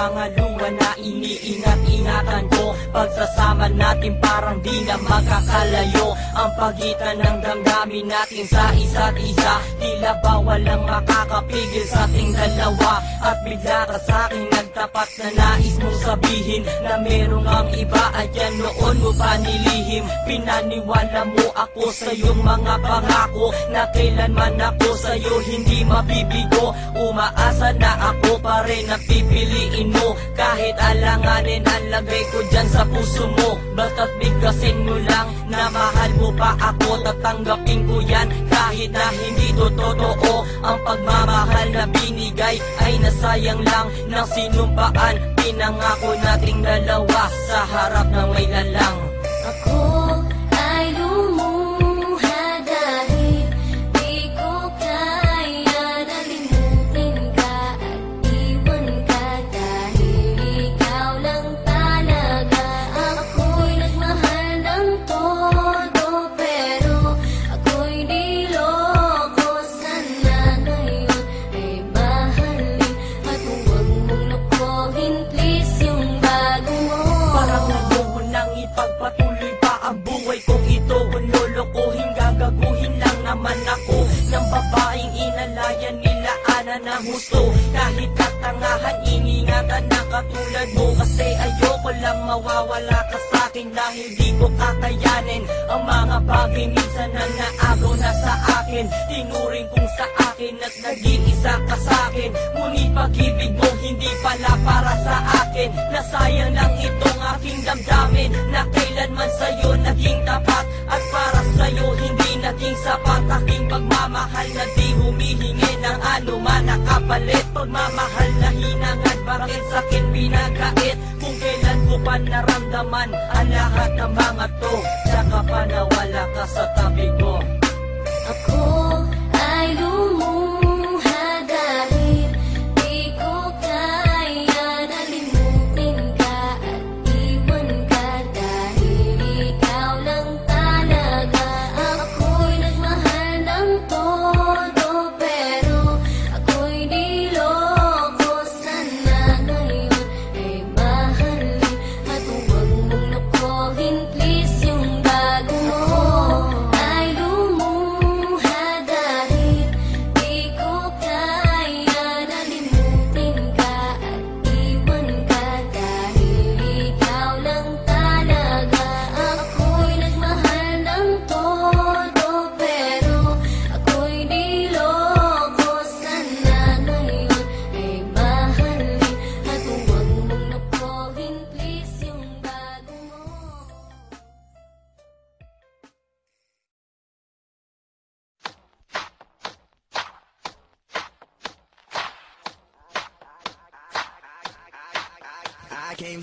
pangaluwa na iniingat-ingatan ko. Pagsasama natin parang di na makakalayo. Ang pagitan ng damdamin natin sa isa't isa, tila ba walang makakapigil sa ating dalawa. At bigla ka sa'king nagtapat na nais mong sabihin na merong ang iba at yan noon mo pa nilihim. Pinaniwala mo ako sa iyong mga pangako na kailanman ako sa'yo hindi mabibigo. Umaasa na ako pa rin na pipiliin mo, kahit alanganin ang lagay ko dyan sa puso mo. Basta't bigkasin mo lang na mahal mo pa ako, tatanggapin ko yan kahit na hindi to totoo. Ang pagmamahal na binigay ay nasayang lang ng sinumpaan. Pinangako nating dalawa sa harap ng may lalang. Ako ay lumuha dahil di ko kaya nalimutin ka at iwan ka, dahil ikaw lang talaga. Ako'y nagmahal ng todo pero ako'y niloko. Sana ngayon ay mahalin at huwag mong lokohin please yung bago mo. Parang ayoko nang ipagpatuloy pa ang buhay kong ito. Kung lolokohin, gagaguhin lang naman ako ng babaeng inalayan nila ana ng gusto. Kahit katangahan, iningatan na katulad mo, kasi ayoko lang mawawala ka sa'kin dahil di ko kakayanin ang mga bagay minsan na naagaw na sa akin. Tinuring kong sa akin at nag-iisa ka sa'kin, ngunit pag-ibig mo hindi pala para sa akin. Nasayang lang itong aking damdamin na kailanman sa'yo naging tapat, at para sa'yo hindi naging sapat. Aking pagmamahal na di humihingi ng anuman na kapalit. Pagmamahal na hinangad, bakit sa'kin pinagkait? Kung kailan ko pa naramdaman ang lahat ng mga to, saka pa nawala ka sa tabi ko. Ako ay lumuha dahil di ko kaya nalimutin ka at iwan ka, dahil ikaw lang talaga. Ako'y nagmahal ng todo pero ako'y niloko. Sana ngayon ay mahalin at huwag mong lokohin please yung bago mo. Ay lumuha dahil di ko kaya nalimutin ka at iwan ka, dahil ikaw lang talaga. Ako'y nagmahal ng todo pero ako'y niloko. Sana ngayon ay mahalin at huwag mong lokohin please yung bago mo. I came